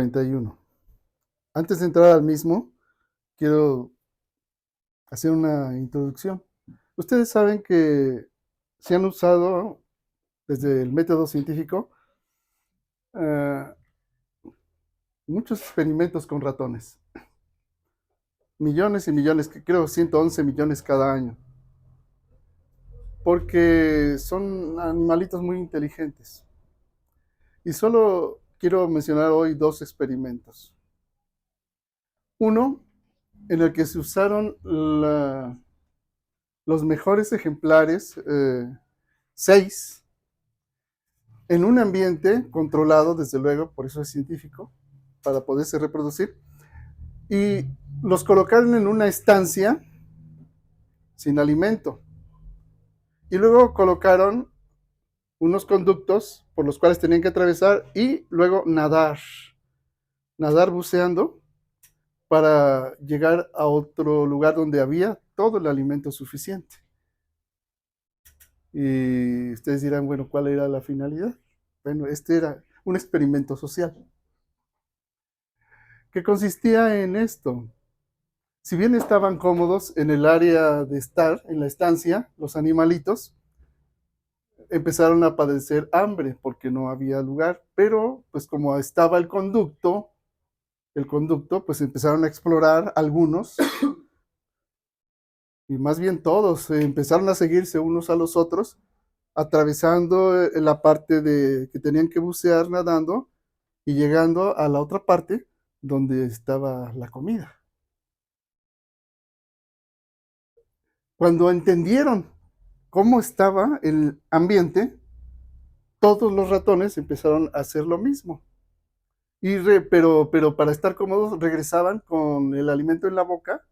31. Antes de entrar al mismo, quiero hacer una introducción. Ustedes saben que se han usado desde el método científico eh, muchos experimentos con ratones. Millones y millones, que creo 111 millones cada año. Porque son animalitos muy inteligentes. Y solo quiero mencionar hoy dos experimentos. Uno, en el que se usaron los mejores ejemplares, 6, en un ambiente controlado, desde luego, por eso es científico, para poderse reproducir, y los colocaron en una estancia sin alimento. Y luego colocaron unos conductos por los cuales tenían que atravesar y luego nadar buceando para llegar a otro lugar donde había todo el alimento suficiente. Y ustedes dirán, bueno, ¿cuál era la finalidad? Bueno, este era un experimento social que consistía en esto. Si bien estaban cómodos en el área de estar, en la estancia, los animalitos empezaron a padecer hambre porque no había lugar, pero pues como estaba el conducto, pues empezaron a explorar algunos, y más bien todos, empezaron a seguirse unos a los otros, atravesando la parte que tenían que bucear nadando y llegando a la otra parte donde estaba la comida. Cuando entendieron cómo estaba el ambiente, todos los ratones empezaron a hacer lo mismo. Pero para estar cómodos regresaban con el alimento en la boca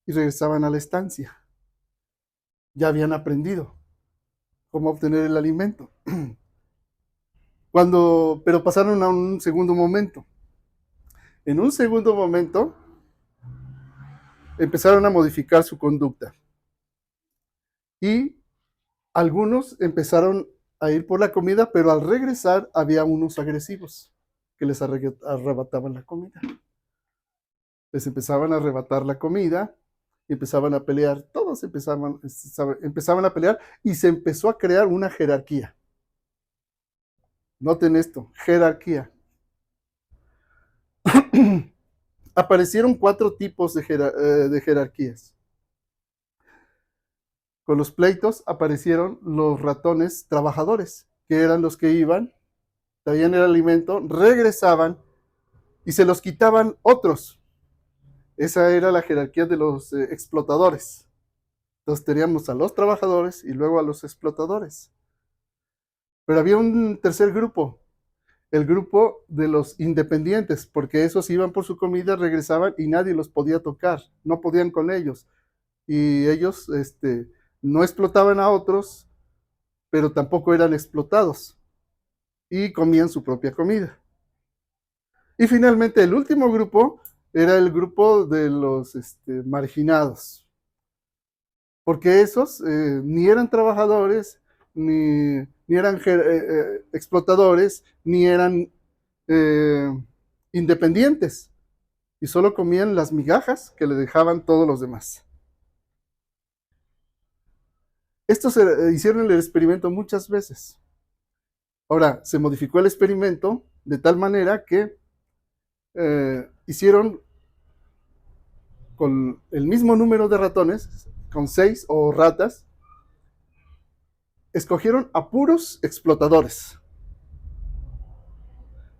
y regresaban a la estancia. Ya habían aprendido cómo obtener el alimento. Pero pasaron a un segundo momento. En un segundo momento empezaron a modificar su conducta. Y algunos empezaron a ir por la comida, pero al regresar había unos agresivos que les arrebataban la comida. Les empezaban a arrebatar la comida y empezaban a pelear. Todos empezaban a pelear y se empezó a crear una jerarquía. Noten esto, jerarquía. Aparecieron 4 tipos de jerarquías. Con los pleitos aparecieron los ratones trabajadores, que eran los que iban, traían el alimento, regresaban y se los quitaban otros. Esa era la jerarquía de los explotadores. Entonces teníamos a los trabajadores y luego a los explotadores. Pero había un tercer grupo, el grupo de los independientes, porque esos iban por su comida, regresaban y nadie los podía tocar, no podían con ellos. Y ellos no explotaban a otros, pero tampoco eran explotados. Y comían su propia comida. Y finalmente el último grupo era el grupo de los marginados. Porque esos ni eran trabajadores, ni eran explotadores, ni eran independientes. Y solo comían las migajas que le dejaban todos los demás. Estos hicieron el experimento muchas veces. Ahora, se modificó el experimento de tal manera que hicieron con el mismo número de ratones, con 6 o ratas, escogieron a puros explotadores,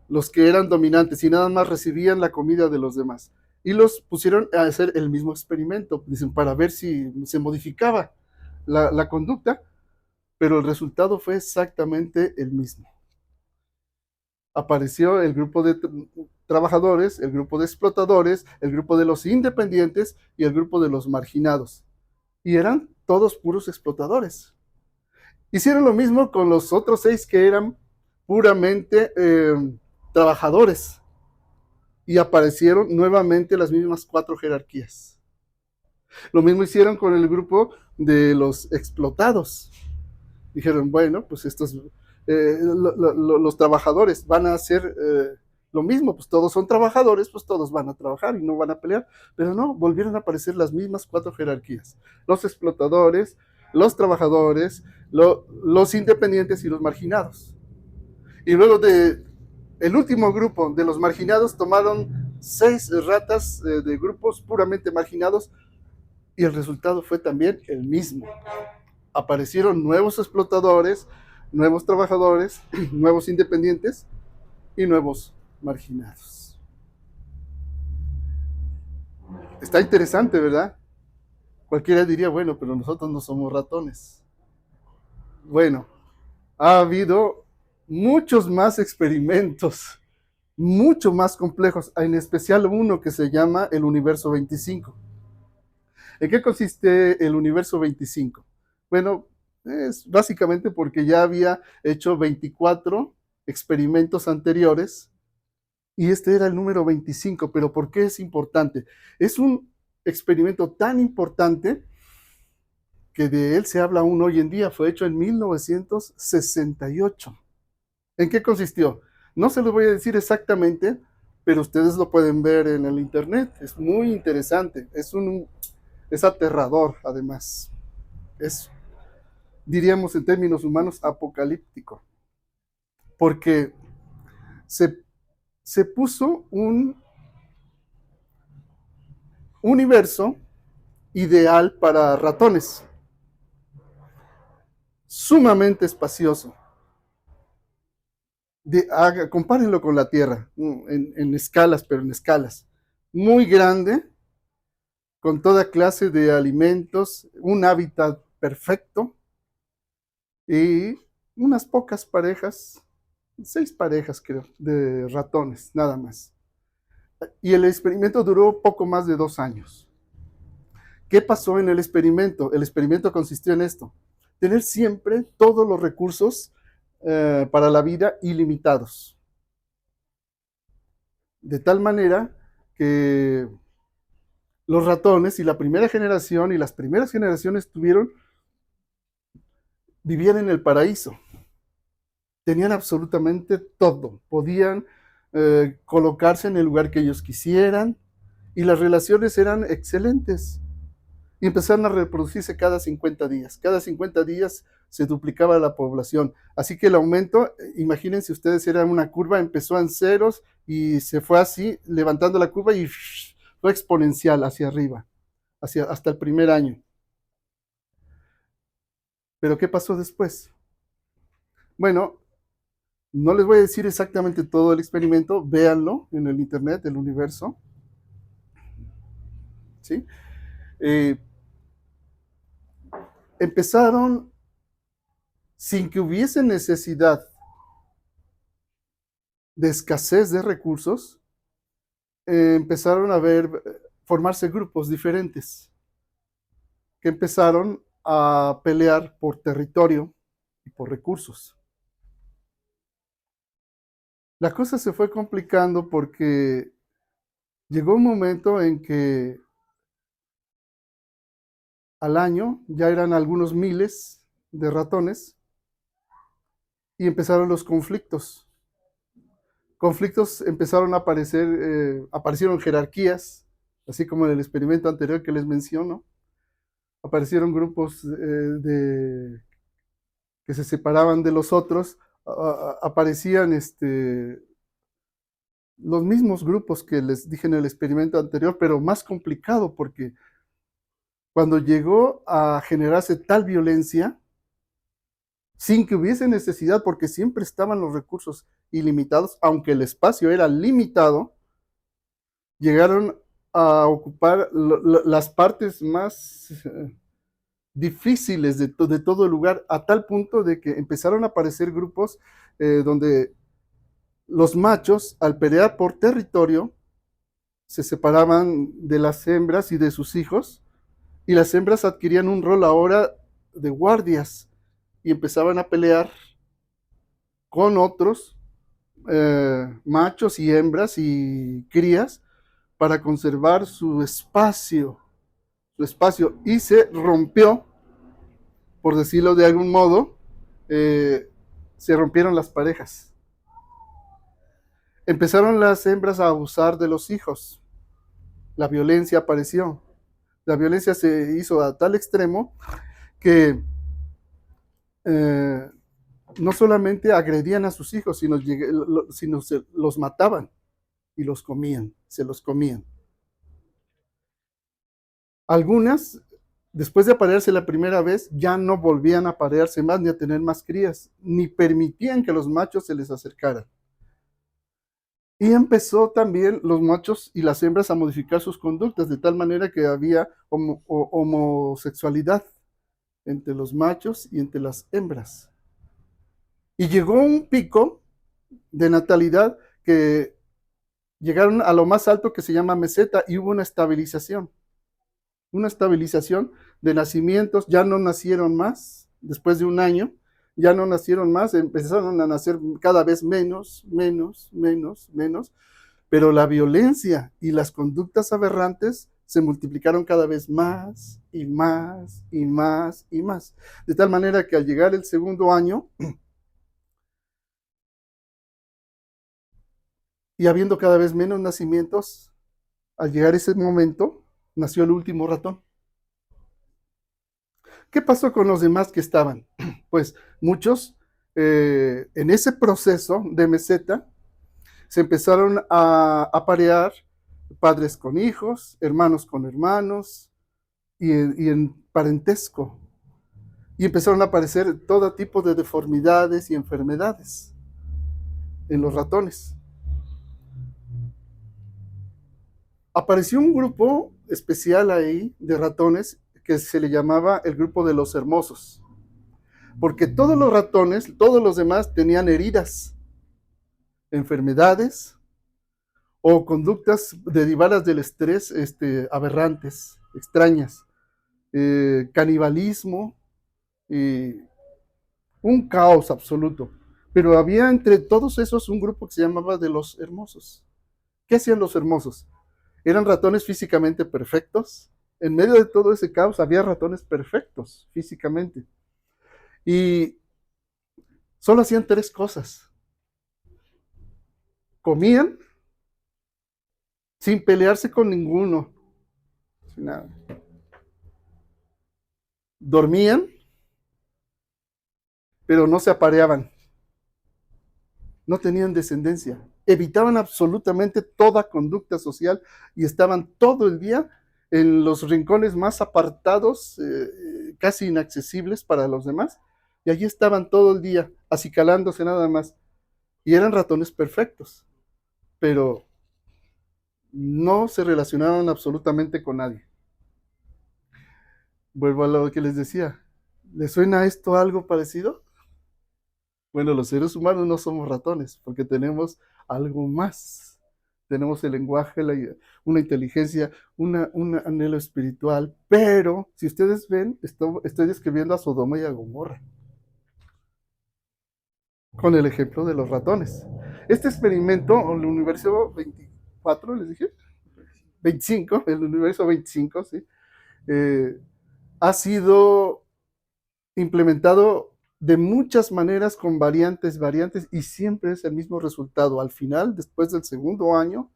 los que eran dominantes y nada más recibían la comida de los demás. Y los pusieron a hacer el mismo experimento, dicen, para ver si se modificaba la conducta, pero el resultado fue exactamente el mismo. Apareció el grupo de trabajadores, el grupo de explotadores, el grupo de los independientes y el grupo de los marginados. Y eran todos puros explotadores. Hicieron lo mismo con los otros 6 que eran puramente trabajadores. Y aparecieron nuevamente las mismas 4 jerarquías. Lo mismo hicieron con el grupo de los explotados. Dijeron, bueno, pues estos los trabajadores van a ser lo mismo, pues todos son trabajadores, pues todos van a trabajar y no van a pelear, pero no, volvieron a aparecer las mismas cuatro jerarquías, los explotadores, los trabajadores, los independientes y los marginados. Y luego de el último grupo de los marginados tomaron 6 ratas de grupos puramente marginados y el resultado fue también el mismo. Aparecieron nuevos explotadores, nuevos trabajadores, nuevos independientes y nuevos marginados. Está interesante, ¿verdad? Cualquiera diría, bueno, pero nosotros no somos ratones. Bueno, ha habido muchos más experimentos, mucho más complejos, en especial uno que se llama el universo 25. ¿En qué consiste el universo 25? Bueno, es básicamente porque ya había hecho 24 experimentos anteriores y este era el número 25, pero ¿por qué es importante? Es un experimento tan importante que de él se habla aún hoy en día, fue hecho en 1968. ¿En qué consistió? No se lo voy a decir exactamente, pero ustedes lo pueden ver en el internet, es muy interesante, es aterrador además, es, diríamos en términos humanos, apocalíptico, porque se, se puso un universo ideal para ratones, sumamente espacioso. Compárenlo con la Tierra, en escalas, pero en escalas. Muy grande, con toda clase de alimentos, un hábitat perfecto y unas pocas parejas, 6 parejas creo, de ratones, nada más. Y el experimento duró poco más de 2 años. ¿Qué pasó en el experimento? El experimento consistió en esto: tener siempre todos los recursos para la vida ilimitados. De tal manera que los ratones y la primera generación y las primeras generaciones vivían en el paraíso. Tenían absolutamente todo. Podían colocarse en el lugar que ellos quisieran y las relaciones eran excelentes. Y empezaron a reproducirse cada 50 días. Cada 50 días se duplicaba la población. Así que el aumento, imagínense ustedes, era una curva, empezó en ceros y se fue así, levantando la curva y fue exponencial hacia arriba, hasta el primer año. Pero ¿qué pasó después? Bueno, no les voy a decir exactamente todo el experimento, véanlo en el internet, el universo. ¿Sí? Empezaron sin que hubiese necesidad de escasez de recursos, empezaron a formarse grupos diferentes que empezaron a pelear por territorio y por recursos. La cosa se fue complicando porque llegó un momento en que al año ya eran algunos miles de ratones y empezaron los conflictos. Conflictos empezaron a aparecer, aparecieron jerarquías, así como en el experimento anterior que les menciono. Aparecieron grupos que se separaban de los otros, aparecían los mismos grupos que les dije en el experimento anterior, pero más complicado porque cuando llegó a generarse tal violencia, sin que hubiese necesidad, porque siempre estaban los recursos ilimitados, aunque el espacio era limitado, llegaron a ocupar las partes más difíciles de todo el lugar, a tal punto de que empezaron a aparecer grupos donde los machos, al pelear por territorio, se separaban de las hembras y de sus hijos, y las hembras adquirían un rol ahora de guardias y empezaban a pelear con otros machos y hembras y crías para conservar su espacio, y se rompió, por decirlo de algún modo, se rompieron las parejas. Empezaron las hembras a abusar de los hijos. La violencia apareció. La violencia se hizo a tal extremo que eh, no solamente agredían a sus hijos, sino se los mataban y los comían, se los comían. Algunas, después de aparearse la primera vez, ya no volvían a aparearse más ni a tener más crías, ni permitían que los machos se les acercaran. Y empezó también los machos y las hembras a modificar sus conductas, de tal manera que había homosexualidad entre los machos y entre las hembras. Y llegó un pico de natalidad que llegaron a lo más alto que se llama meseta y hubo una estabilización de nacimientos, ya no nacieron más, después de un año, ya no nacieron más, empezaron a nacer cada vez menos, pero la violencia y las conductas aberrantes se multiplicaron cada vez más y más y más y más. De tal manera que al llegar el segundo año, y habiendo cada vez menos nacimientos, al llegar ese momento, nació el último ratón. ¿Qué pasó con los demás que estaban? Pues muchos en ese proceso de meseta se empezaron a aparear padres con hijos, hermanos con hermanos y en parentesco. Y empezaron a aparecer todo tipo de deformidades y enfermedades en los ratones. Apareció un grupo especial ahí de ratones que se le llamaba el grupo de los hermosos, porque todos los ratones, todos los demás tenían heridas, enfermedades o conductas derivadas del estrés aberrantes, extrañas, canibalismo, un caos absoluto. Pero había entre todos esos un grupo que se llamaba de los hermosos. ¿Qué hacían los hermosos? Eran ratones físicamente perfectos. En medio de todo ese caos había ratones perfectos físicamente. Y solo hacían tres cosas. Comían sin pelearse con ninguno. Sin nada. Dormían, pero no se apareaban. No tenían descendencia. Evitaban absolutamente toda conducta social y estaban todo el día en los rincones más apartados, casi inaccesibles para los demás. Y allí estaban todo el día, acicalándose nada más. Y eran ratones perfectos, pero no se relacionaban absolutamente con nadie. Vuelvo a lo que les decía. ¿Les suena esto algo parecido? Bueno, los seres humanos no somos ratones, porque tenemos algo más. Tenemos el lenguaje, una inteligencia, un anhelo espiritual, pero si ustedes ven, estoy describiendo a Sodoma y a Gomorra, con el ejemplo de los ratones. Este experimento, el universo 24, les dije, 25, el universo 25, ¿sí? Ha sido implementado de muchas maneras con variantes, y siempre es el mismo resultado. Al final, después del segundo año,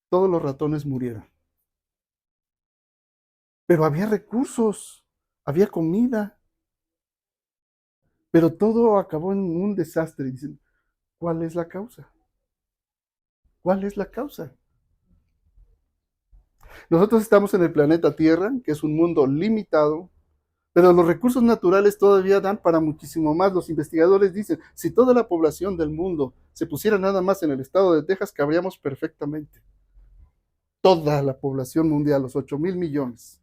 todos los ratones murieron. Pero había recursos, había comida, pero todo acabó en un desastre. Dicen, ¿cuál es la causa? ¿Cuál es la causa? Nosotros estamos en el planeta Tierra, que es un mundo limitado, pero los recursos naturales todavía dan para muchísimo más. Los investigadores dicen, si toda la población del mundo se pusiera nada más en el estado de Texas, cabríamos perfectamente. Toda la población mundial, los 8,000 millones.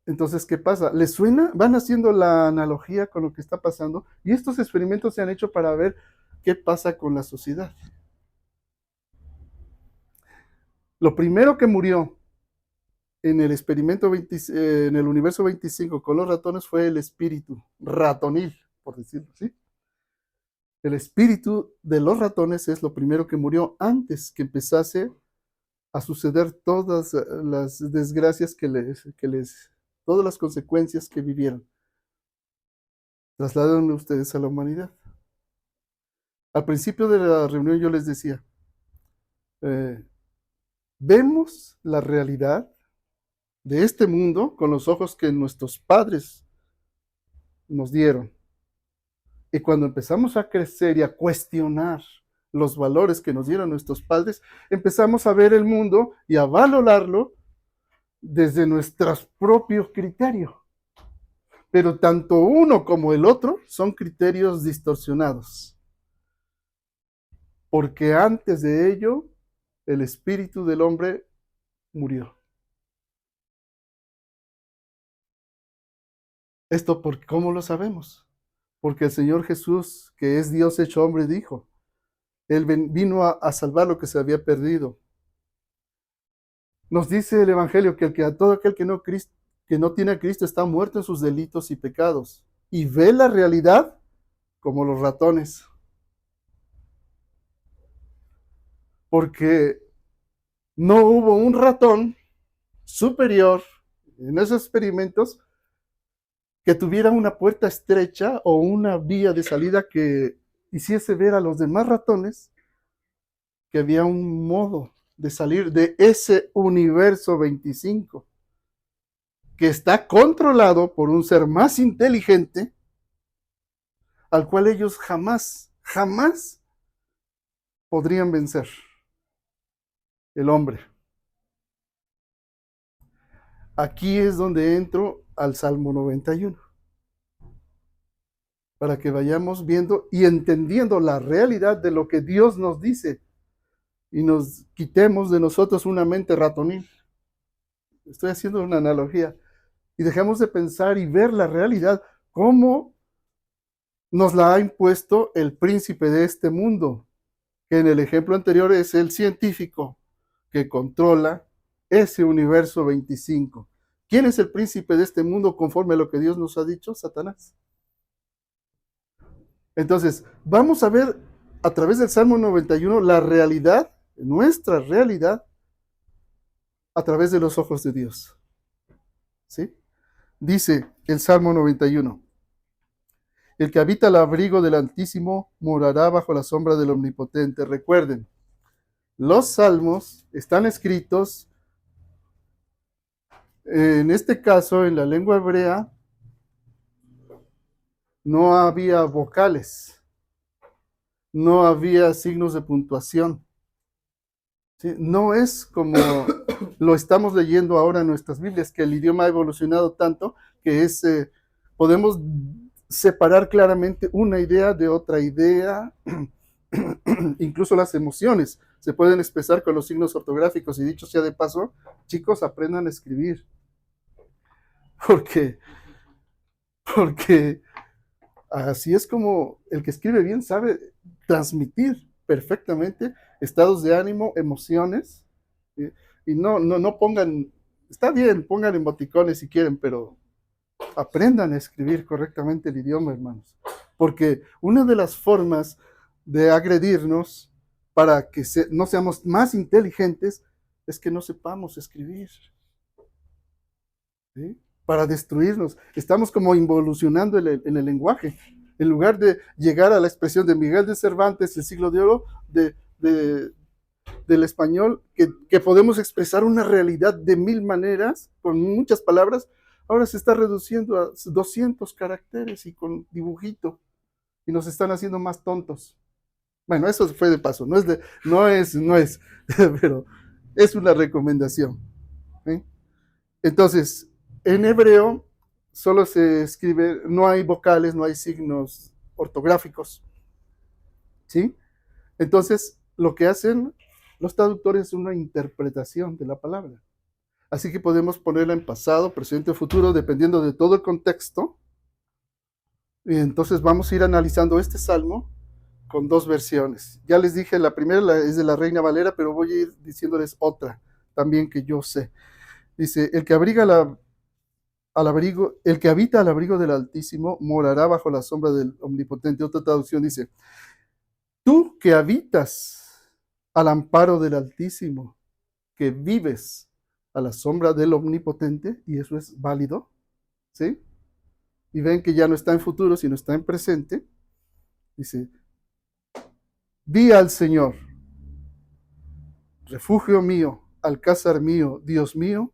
Entonces, ¿qué pasa? ¿Les suena? Van haciendo la analogía con lo que está pasando y estos experimentos se han hecho para ver qué pasa con la sociedad. Lo primero que murió en el experimento en el universo 25 con los ratones fue el espíritu ratonil, por decirlo así. El espíritu de los ratones es lo primero que murió antes que empezase a suceder todas las desgracias todas las consecuencias que vivieron. Trasladan ustedes a la humanidad. Al principio de la reunión yo les decía, eh, vemos la realidad de este mundo con los ojos que nuestros padres nos dieron. Y cuando empezamos a crecer y a cuestionar los valores que nos dieron nuestros padres, empezamos a ver el mundo y a valorarlo desde nuestros propios criterios. Pero tanto uno como el otro son criterios distorsionados. Porque antes de ello, el espíritu del hombre murió. Esto, ¿cómo lo sabemos? Porque el Señor Jesús, que es Dios hecho hombre, dijo, Él vino a salvar lo que se había perdido. Nos dice el Evangelio que todo aquel que no tiene a Cristo está muerto en sus delitos y pecados. Y ve la realidad como los ratones. Porque no hubo un ratón superior en esos experimentos que tuviera una puerta estrecha o una vía de salida que hiciese ver a los demás ratones que había un modo de salir de ese universo 25 que está controlado por un ser más inteligente al cual ellos jamás podrían vencer, el hombre. Aquí es donde entro al Salmo 91, para que vayamos viendo y entendiendo la realidad de lo que Dios nos dice y nos quitemos de nosotros una mente ratonil. Estoy haciendo una analogía. Y dejamos de pensar y ver la realidad como nos la ha impuesto el príncipe de este mundo, que en el ejemplo anterior es el científico que controla ese universo 25. ¿Quién es el príncipe de este mundo conforme a lo que Dios nos ha dicho? Satanás. Entonces, vamos a ver a través del Salmo 91 la realidad, nuestra realidad, a través de los ojos de Dios. ¿Sí? Dice el Salmo 91. El que habita al abrigo del Altísimo morará bajo la sombra del Omnipotente. Recuerden, los salmos están escritos, en este caso, en la lengua hebrea, no había vocales, no había signos de puntuación. ¿Sí? No es como lo estamos leyendo ahora en nuestras Biblias, que el idioma ha evolucionado tanto que podemos separar claramente una idea de otra idea. Incluso las emociones se pueden expresar con los signos ortográficos. Y dicho sea de paso, chicos, aprendan a escribir. Porque así es como el que escribe bien sabe transmitir perfectamente estados de ánimo, emociones, y no pongan, está bien, pongan emoticones si quieren, pero aprendan a escribir correctamente el idioma, hermanos, porque una de las formas de agredirnos para que no seamos más inteligentes es que no sepamos escribir, ¿sí? Para destruirnos. Estamos como involucionando en el lenguaje. En lugar de llegar a la expresión de Miguel de Cervantes, el siglo de oro, del español, que podemos expresar una realidad de 1000 maneras, con muchas palabras, ahora se está reduciendo a 200 caracteres y con dibujito, y nos están haciendo más tontos. Bueno, eso fue de paso, no es, pero es una recomendación. ¿Sí? Entonces, en hebreo solo se escribe, no hay vocales, no hay signos ortográficos, ¿sí? Entonces, lo que hacen los traductores es una interpretación de la palabra. Así que podemos ponerla en pasado, presente o futuro, dependiendo de todo el contexto. Y entonces vamos a ir analizando este salmo con dos versiones. Ya les dije, la primera es de la Reina Valera, pero voy a ir diciéndoles otra también que yo sé. Dice, el que habita al abrigo del Altísimo morará bajo la sombra del Omnipotente. Otra traducción dice, tú que habitas al amparo del Altísimo, que vives a la sombra del Omnipotente, y eso es válido, ¿sí? Y ven que ya no está en futuro, sino está en presente. Dice, Di al Señor, refugio mío, alcázar mío, Dios mío,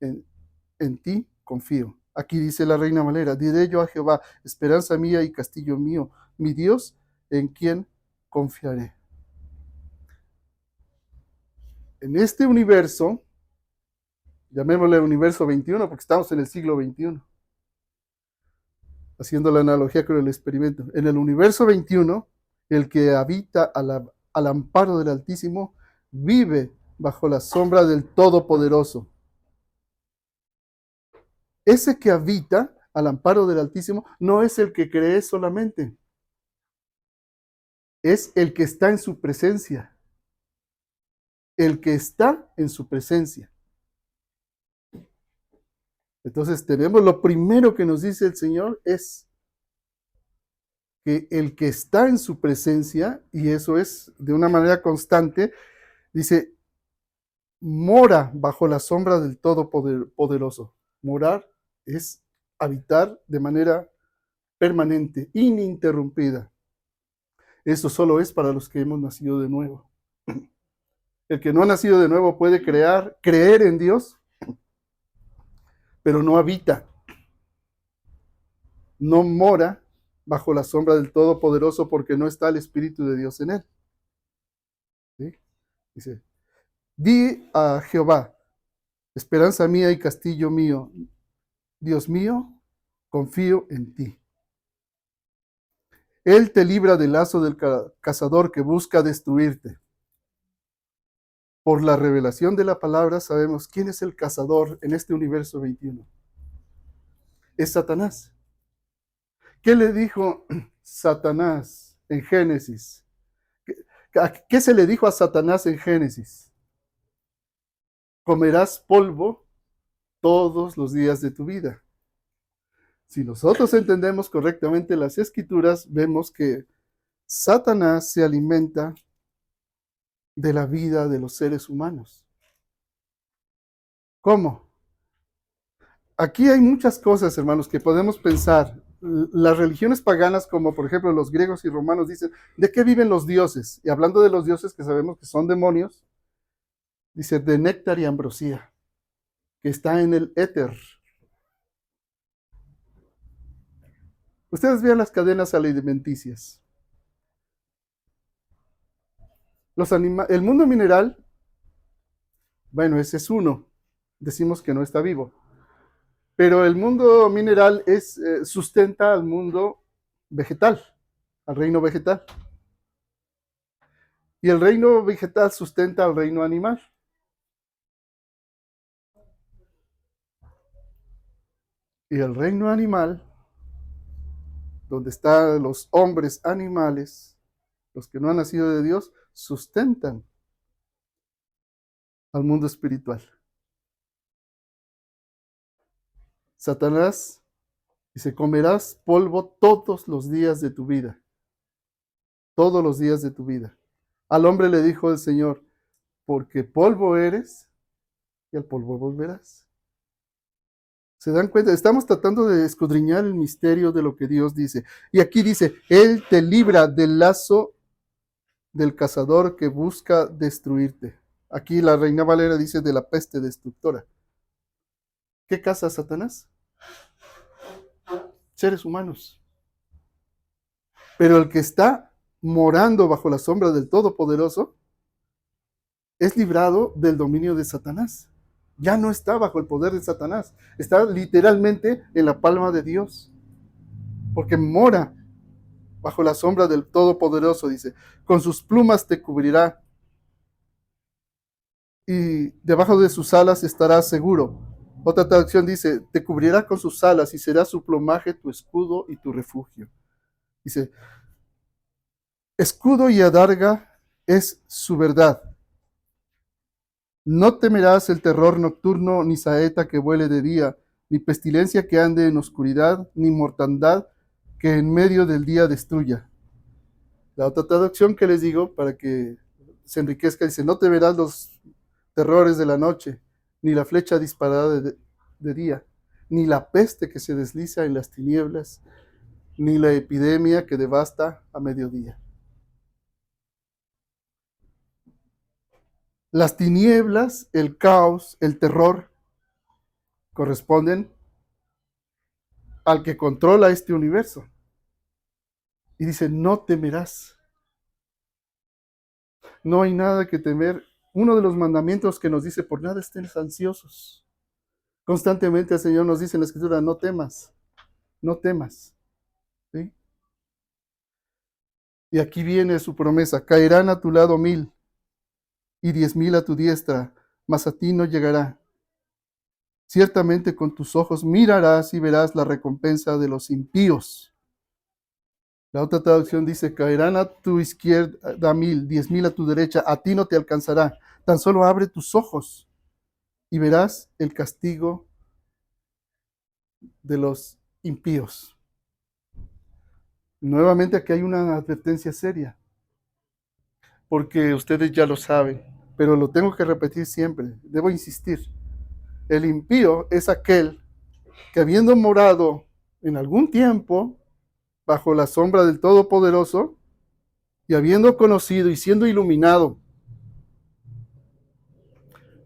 en ti confío. Aquí dice la Reina Valera, diré yo a Jehová, esperanza mía y castillo mío, mi Dios, en quien confiaré. En este universo, llamémosle universo 21, porque estamos en el siglo 21, haciendo la analogía con el experimento. En el universo 21, el que habita al amparo del Altísimo vive bajo la sombra del Todopoderoso. Ese que habita al amparo del Altísimo no es el que cree solamente, es el que está en su presencia. El que está en su presencia. Entonces tenemos lo primero que nos dice el Señor es que el que está en su presencia, y eso es de una manera constante, dice, mora bajo la sombra del Todopoderoso. Morar es habitar de manera permanente, ininterrumpida. Eso solo es para los que hemos nacido de nuevo. El que no ha nacido de nuevo puede creer en Dios, pero no habita, no mora bajo la sombra del Todopoderoso porque no está el Espíritu de Dios en él. ¿Sí? Dice, di a Jehová, esperanza mía y castillo mío, Dios mío, confío en ti. Él te libra del lazo del cazador que busca destruirte. Por la revelación de la palabra sabemos quién es el cazador en este universo 21. Es Satanás. ¿Qué le dijo Satanás en Génesis? ¿Qué se le dijo a Satanás en Génesis? Comerás polvo todos los días de tu vida. Si nosotros entendemos correctamente las escrituras, vemos que Satanás se alimenta de la vida de los seres humanos. ¿Cómo? Aquí hay muchas cosas, hermanos, que podemos pensar. Las religiones paganas, como por ejemplo los griegos y romanos, dicen, ¿de qué viven los dioses? Y hablando de los dioses que sabemos que son demonios, dice, de néctar y ambrosía, que está en el éter. Ustedes vean las cadenas alimenticias. El mundo mineral, bueno, ese es uno. Decimos que no está vivo. Pero el mundo mineral sustenta al mundo vegetal, al reino vegetal. Y el reino vegetal sustenta al reino animal. Y el reino animal, donde están los hombres animales, los que no han nacido de Dios, sustentan al mundo espiritual. Satanás dice, comerás polvo todos los días de tu vida. Todos los días de tu vida. Al hombre le dijo el Señor, porque polvo eres y al polvo volverás. ¿Se dan cuenta? Estamos tratando de escudriñar el misterio de lo que Dios dice. Y aquí dice, Él te libra del lazo del cazador que busca destruirte. Aquí la Reina Valera dice de la peste destructora. ¿Qué caza Satanás? Seres humanos. Pero el que está morando bajo la sombra del Todopoderoso es librado del dominio de Satanás. Ya no está bajo el poder de Satanás. Está literalmente en la palma de Dios. Porque mora bajo la sombra del Todopoderoso, dice. Con sus plumas te cubrirá. Y debajo de sus alas estarás seguro. Otra traducción dice, te cubrirá con sus alas y será su plumaje tu escudo y tu refugio. Dice, escudo y adarga es su verdad. No temerás el terror nocturno, ni saeta que vuele de día, ni pestilencia que ande en oscuridad, ni mortandad que en medio del día destruya. La otra traducción que les digo, para que se enriquezca, dice, no temerás los terrores de la noche, ni la flecha disparada de día, ni la peste que se desliza en las tinieblas, ni la epidemia que devasta a mediodía. Las tinieblas, el caos, el terror corresponden al que controla este universo. Y dice, no temerás. No hay nada que temer. Uno de los mandamientos que nos dice, por nada estén ansiosos. Constantemente el Señor nos dice en la Escritura, no temas, no temas. ¿Sí? Y aquí viene su promesa, caerán a tu lado 1000 y 10,000 a tu diestra, mas a ti no llegará. Ciertamente con tus ojos mirarás y verás la recompensa de los impíos. La otra traducción dice, caerán a tu izquierda 1000, 10,000 a tu derecha, a ti no te alcanzará. Tan solo abre tus ojos y verás el castigo de los impíos. Nuevamente aquí hay una advertencia seria, porque ustedes ya lo saben, pero lo tengo que repetir siempre, debo insistir. El impío es aquel que habiendo morado en algún tiempo bajo la sombra del Todopoderoso y habiendo conocido y siendo iluminado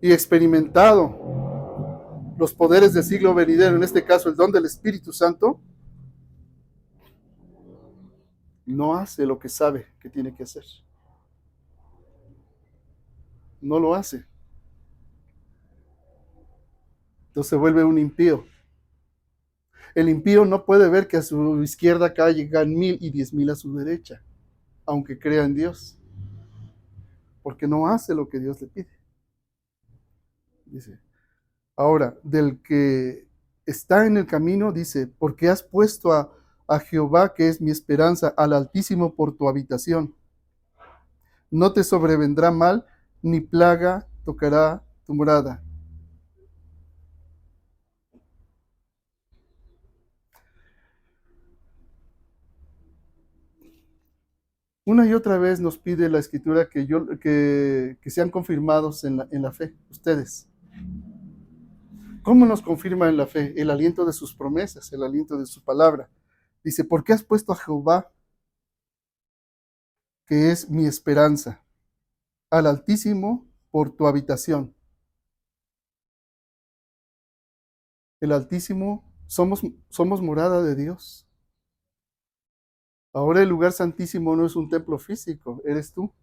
y experimentado los poderes del siglo venidero, en este caso el don del Espíritu Santo, no hace lo que sabe que tiene que hacer. No lo hace. Entonces se vuelve un impío. El impío no puede ver que a su izquierda caigan 1000 y 10,000 a su derecha, aunque crea en Dios, porque no hace lo que Dios le pide. Dice, ahora, del que está en el camino, dice, porque has puesto a Jehová, que es mi esperanza, al Altísimo por tu habitación. No te sobrevendrá mal, ni plaga tocará tu morada. Una y otra vez nos pide la Escritura que sean confirmados en la fe, ustedes. ¿Cómo nos confirma en la fe? El aliento de sus promesas, el aliento de su palabra. Dice, ¿por qué has puesto a Jehová, que es mi esperanza, al Altísimo por tu habitación? El Altísimo, somos morada de Dios. Ahora el lugar santísimo no es un templo físico, eres tú.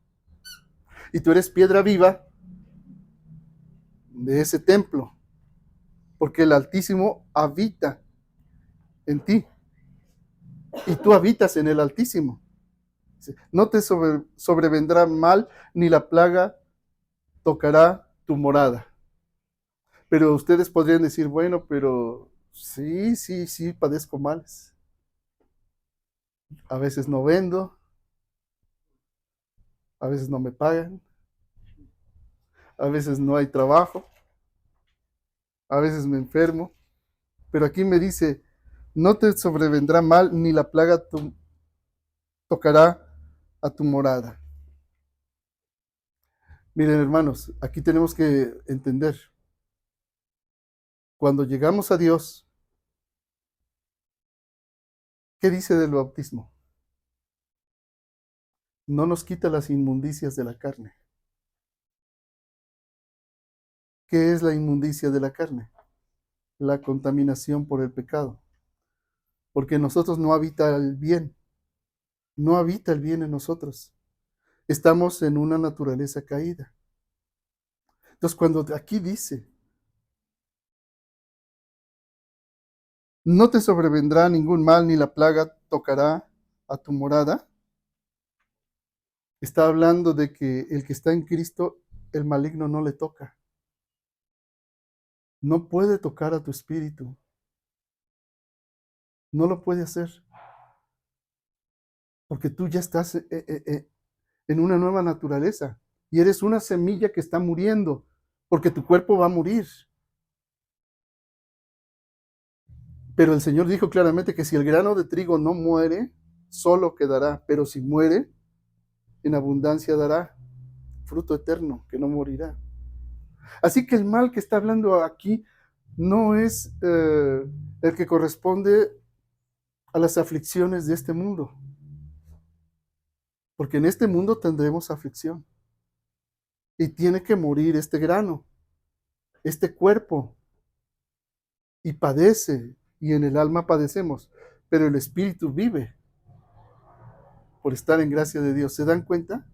Y tú eres piedra viva de ese templo, porque el Altísimo habita en ti y tú habitas en el Altísimo. No te sobrevendrá mal, ni la plaga tocará tu morada. Pero ustedes podrían decir, bueno, pero sí, padezco males. A veces no vendo, a veces no me pagan, a veces no hay trabajo, a veces me enfermo. Pero aquí me dice, no te sobrevendrá mal, ni la plaga tocará a tu morada. Miren, hermanos, aquí tenemos que entender, cuando llegamos a Dios, ¿qué dice del bautismo? No nos quita las inmundicias de la carne. ¿Qué es la inmundicia de la carne? La contaminación por el pecado. Porque en nosotros no habita el bien. No habita el bien en nosotros. Estamos en una naturaleza caída. Entonces, cuando aquí dice, no te sobrevendrá ningún mal ni la plaga tocará a tu morada, está hablando de que el que está en Cristo, el maligno no le toca. No puede tocar a tu espíritu. No lo puede hacer. Porque tú ya estás en una nueva naturaleza y eres una semilla que está muriendo, porque tu cuerpo va a morir. Pero el Señor dijo claramente que si el grano de trigo no muere, solo quedará, pero si muere, en abundancia dará fruto eterno, que no morirá. Así que el mal que está hablando aquí no es el que corresponde a las aflicciones de este mundo, porque en este mundo tendremos aflicción. y tiene que morir este grano, este cuerpo, y padece, y en el alma padecemos, pero el espíritu vive por estar en gracia de Dios. ¿Se dan cuenta?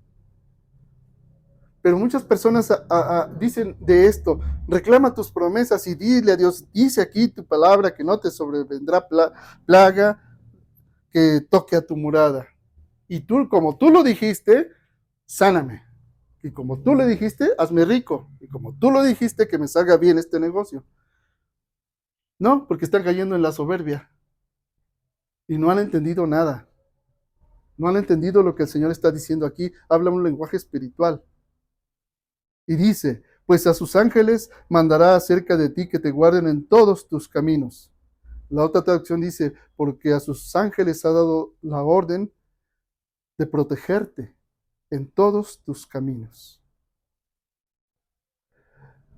Pero muchas personas dicen de esto: reclama tus promesas y dile a Dios, dice aquí tu palabra que no te sobrevendrá plaga que toque a tu morada. Y tú, como tú lo dijiste, sáname. Y como tú le dijiste, hazme rico. Y como tú lo dijiste, que me salga bien este negocio. No, porque están cayendo en la soberbia. Y no han entendido nada. No han entendido lo que el Señor está diciendo aquí. Habla un lenguaje espiritual. Y dice: pues a sus ángeles mandará acerca de ti que te guarden en todos tus caminos. La otra traducción dice: porque a sus ángeles ha dado la orden de protegerte en todos tus caminos.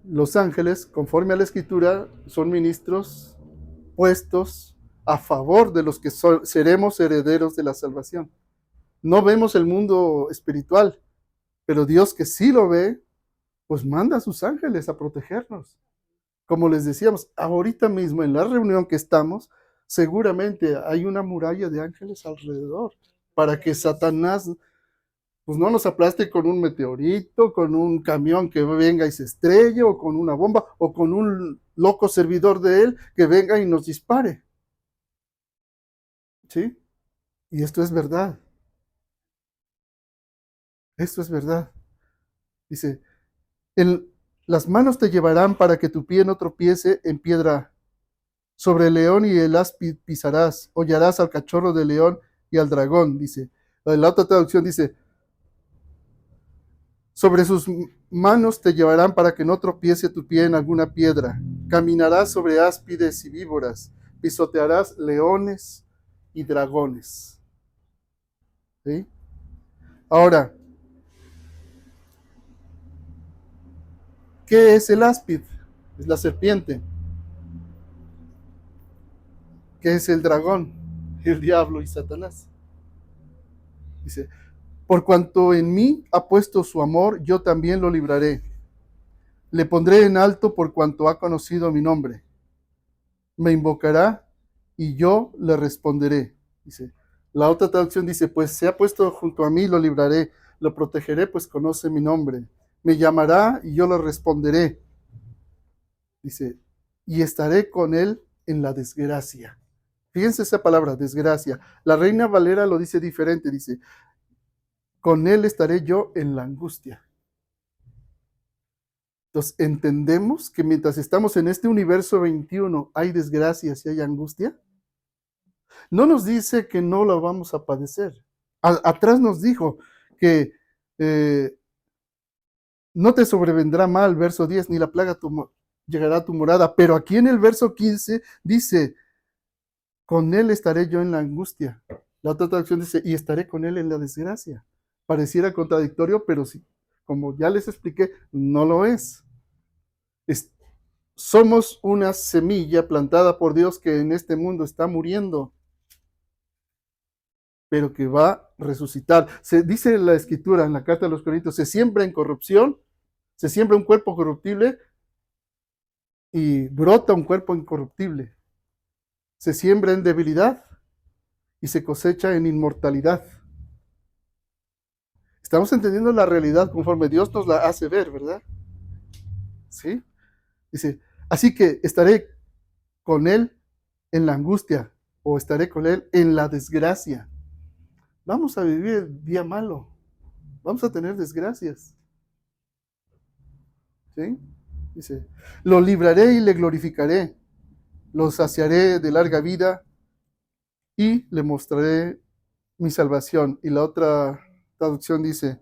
Los ángeles, conforme a la Escritura, son ministros puestos a favor de los que seremos herederos de la salvación. No vemos el mundo espiritual, pero Dios, que sí lo ve, pues manda a sus ángeles a protegernos. Como les decíamos, ahorita mismo en la reunión que estamos, seguramente hay una muralla de ángeles alrededor para que Satanás pues no nos aplaste con un meteorito, con un camión que venga y se estrelle, o con una bomba, o con un loco servidor de él que venga y nos dispare. ¿Sí? Y esto es verdad. Esto es verdad. Dice: las manos te llevarán para que tu pie no tropiece en piedra. Sobre el león y el áspid pisarás, hollarás al cachorro del león y al dragón, dice. La otra traducción dice: sobre sus manos te llevarán para que no tropiece tu pie en alguna piedra. Caminarás sobre áspides y víboras, pisotearás leones y dragones. ¿Sí? Ahora, ¿qué es el áspid? Es la serpiente. ¿Qué es el dragón? El diablo y Satanás. Dice: por cuanto en mí ha puesto su amor, yo también lo libraré. Le pondré en alto por cuanto ha conocido mi nombre. Me invocará y yo le responderé. Dice. La otra traducción dice: pues se ha puesto junto a mí, lo libraré, lo protegeré, pues conoce mi nombre. Me llamará y yo le responderé. Dice: y estaré con él en la desgracia. Fíjense esa palabra, desgracia. La Reina Valera lo dice diferente, dice: con él estaré yo en la angustia. Entonces, entendemos que mientras estamos en este universo 21 hay desgracias y hay angustia. No nos dice que no la vamos a padecer. Atrás nos dijo que no te sobrevendrá mal, verso 10, ni la plaga llegará a tu morada. Pero aquí en el verso 15 dice: con él estaré yo en la angustia. La otra traducción dice: y estaré con él en la desgracia. Pareciera contradictorio, pero sí, como ya les expliqué, no lo es. Somos una semilla plantada por Dios que en este mundo está muriendo, pero que va a resucitar. Se dice en la Escritura, en la carta de los Corintios: se siembra en corrupción, se siembra un cuerpo corruptible y brota un cuerpo incorruptible. Se siembra en debilidad y se cosecha en inmortalidad. Estamos entendiendo la realidad conforme Dios nos la hace ver, ¿verdad? ¿Sí? Dice: así que estaré con él en la angustia, o estaré con él en la desgracia. Vamos a vivir el día malo. Vamos a tener desgracias. ¿Sí? Dice: lo libraré y le glorificaré. Lo saciaré de larga vida y le mostraré mi salvación. Y la otra traducción dice: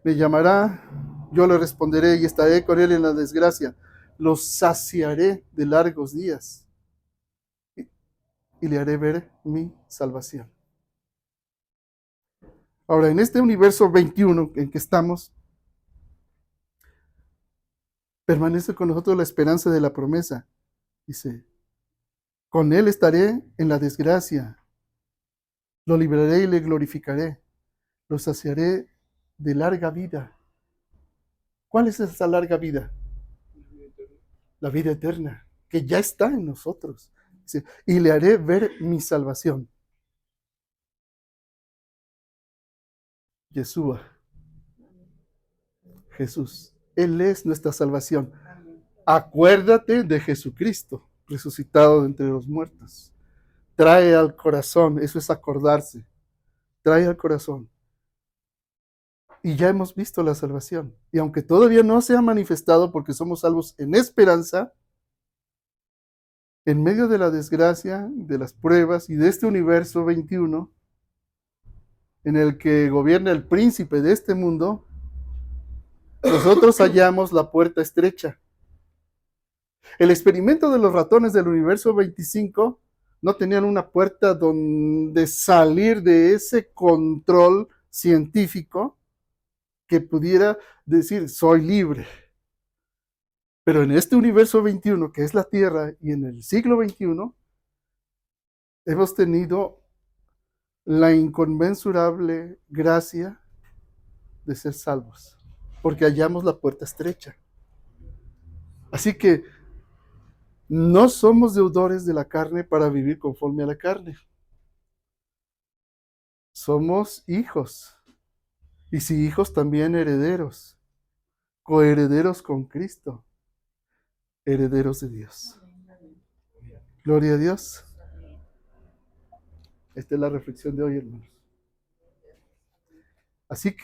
me llamará, yo le responderé y estaré con él en la desgracia. Lo saciaré de largos días y le haré ver mi salvación. Ahora, en este universo 21 en que estamos, permanece con nosotros la esperanza de la promesa. Dice: con él estaré en la desgracia, lo libraré y le glorificaré, lo saciaré de larga vida ¿Cuál es esa larga vida? La vida eterna, que ya está en nosotros. Dice, y le haré ver mi salvación. Yeshua, Jesús. Él es nuestra salvación. Acuérdate de Jesucristo, resucitado de entre los muertos. Trae al corazón, eso es acordarse. Trae al corazón. Y ya hemos visto la salvación. Y aunque todavía no se ha manifestado porque somos salvos en esperanza, en medio de la desgracia, de las pruebas y de este universo 21, en el que gobierna el príncipe de este mundo, nosotros hallamos la puerta estrecha. El experimento de los ratones del universo 25 no tenían una puerta donde salir de ese control científico que pudiera decir, soy libre. Pero en este universo 21, que es la Tierra, y en el siglo 21, hemos tenido la inconmensurable gracia de ser salvos, porque hallamos la puerta estrecha. Así que no somos deudores de la carne para vivir conforme a la carne. Somos hijos. Y si hijos, también herederos, coherederos con Cristo, herederos de Dios. Gloria a Dios. Esta es la reflexión de hoy, hermanos. Así que